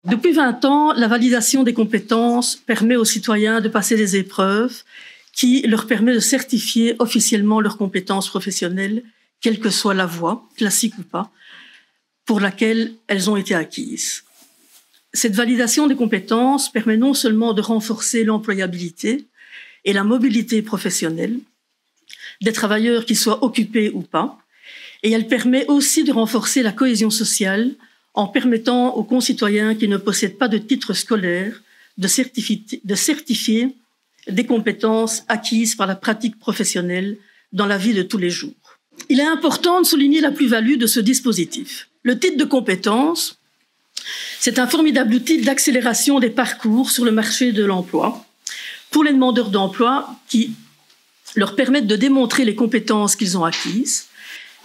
Depuis 20 ans, la validation des compétences permet aux citoyens de passer des épreuves qui leur permet de certifier officiellement leurs compétences professionnelles, quelle que soit la voie, classique ou pas, pour laquelle elles ont été acquises. Cette validation des compétences permet non seulement de renforcer l'employabilité et la mobilité professionnelle des travailleurs, qu'ils soient occupés ou pas, et elle permet aussi de renforcer la cohésion sociale en permettant aux concitoyens qui ne possèdent pas de titre scolaire de certifier des compétences acquises par la pratique professionnelle dans la vie de tous les jours. Il est important de souligner la plus-value de ce dispositif. Le titre de compétence, c'est un formidable outil d'accélération des parcours sur le marché de l'emploi pour les demandeurs d'emploi qui leur permettent de démontrer les compétences qu'ils ont acquises,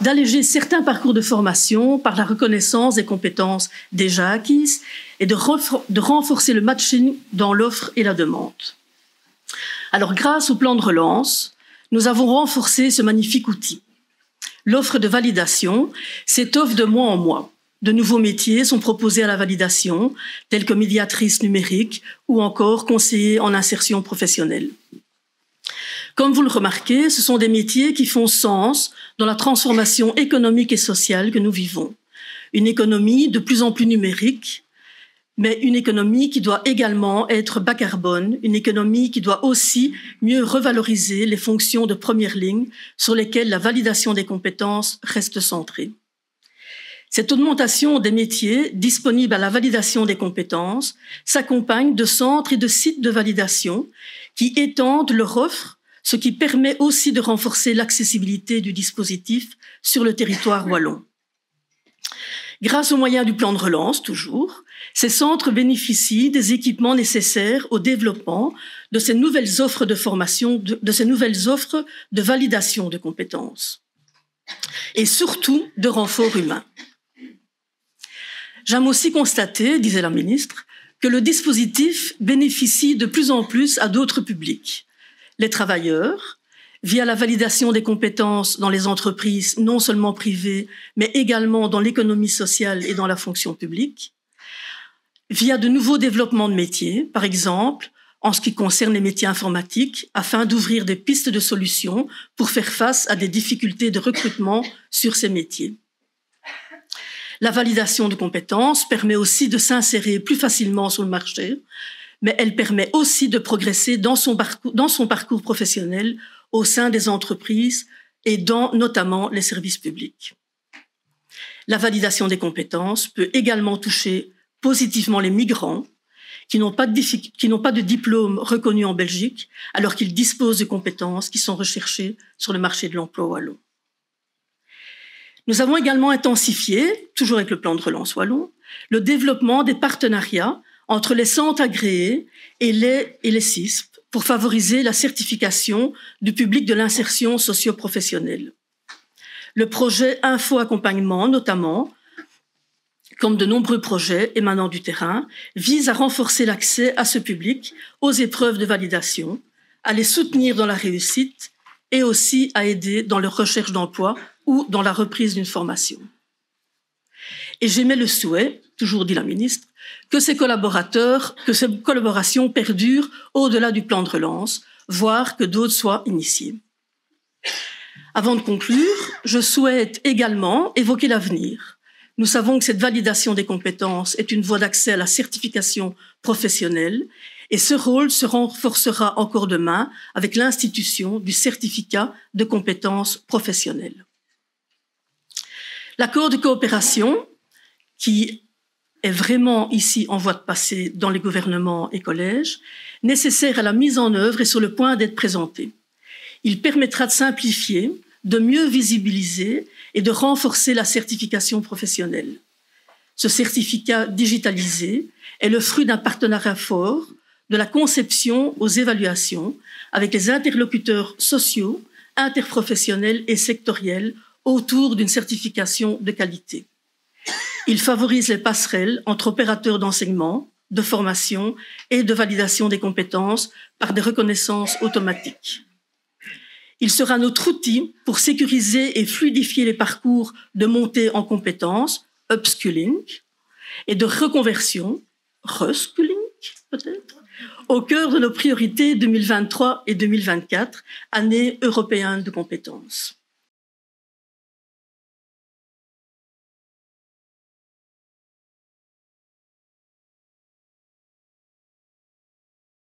d'alléger certains parcours de formation par la reconnaissance des compétences déjà acquises et de renforcer le matching dans l'offre et la demande. Alors, grâce au plan de relance, nous avons renforcé ce magnifique outil. L'offre de validation s'étoffe de mois en mois. De nouveaux métiers sont proposés à la validation, tels que médiatrice numérique ou encore conseiller en insertion professionnelle. Comme vous le remarquez, ce sont des métiers qui font sens dans la transformation économique et sociale que nous vivons. Une économie de plus en plus numérique, mais une économie qui doit également être bas carbone, une économie qui doit aussi mieux revaloriser les fonctions de première ligne sur lesquelles la validation des compétences reste centrée. Cette augmentation des métiers disponibles à la validation des compétences s'accompagne de centres et de sites de validation qui étendent leur offre, ce qui permet aussi de renforcer l'accessibilité du dispositif sur le territoire wallon. Grâce aux moyens du plan de relance, toujours, ces centres bénéficient des équipements nécessaires au développement de ces nouvelles offres de formation, de ces nouvelles offres de validation de compétences et surtout de renforts humains. J'aime aussi constater, disait la ministre, que le dispositif bénéficie de plus en plus à d'autres publics. Les travailleurs, via la validation des compétences dans les entreprises non seulement privées, mais également dans l'économie sociale et dans la fonction publique, via de nouveaux développements de métiers, par exemple en ce qui concerne les métiers informatiques, afin d'ouvrir des pistes de solutions pour faire face à des difficultés de recrutement sur ces métiers. La validation de compétences permet aussi de s'insérer plus facilement sur le marché, mais elle permet aussi de progresser dans son parcours professionnel au sein des entreprises et dans notamment les services publics. La validation des compétences peut également toucher positivement les migrants qui n'ont pas de diplôme reconnu en Belgique alors qu'ils disposent de compétences qui sont recherchées sur le marché de l'emploi wallon. Nous avons également intensifié, toujours avec le plan de relance wallon, le développement des partenariats entre les centres agréés et les CISP pour favoriser la certification du public de l'insertion socio-professionnelle. Le projet Info-accompagnement, notamment, comme de nombreux projets émanant du terrain, vise à renforcer l'accès à ce public aux épreuves de validation, à les soutenir dans la réussite et aussi à aider dans leur recherche d'emploi ou dans la reprise d'une formation. Et j'émets le souhait, toujours dit la ministre, que ces collaborations perdurent au-delà du plan de relance, voire que d'autres soient initiées. Avant de conclure, je souhaite également évoquer l'avenir. Nous savons que cette validation des compétences est une voie d'accès à la certification professionnelle et ce rôle se renforcera encore demain avec l'institution du certificat de compétences professionnelles. L'accord de coopération, qui est vraiment ici en voie de passer dans les gouvernements et collèges, nécessaire à la mise en œuvre et sur le point d'être présenté. Il permettra de simplifier, de mieux visibiliser et de renforcer la certification professionnelle. Ce certificat digitalisé est le fruit d'un partenariat fort, de la conception aux évaluations, avec les interlocuteurs sociaux, interprofessionnels et sectoriels autour d'une certification de qualité. Il favorise les passerelles entre opérateurs d'enseignement, de formation et de validation des compétences par des reconnaissances automatiques. Il sera notre outil pour sécuriser et fluidifier les parcours de montée en compétences, upskilling, et de reconversion, reskilling, peut-être, au cœur de nos priorités 2023 et 2024, année européenne de compétences.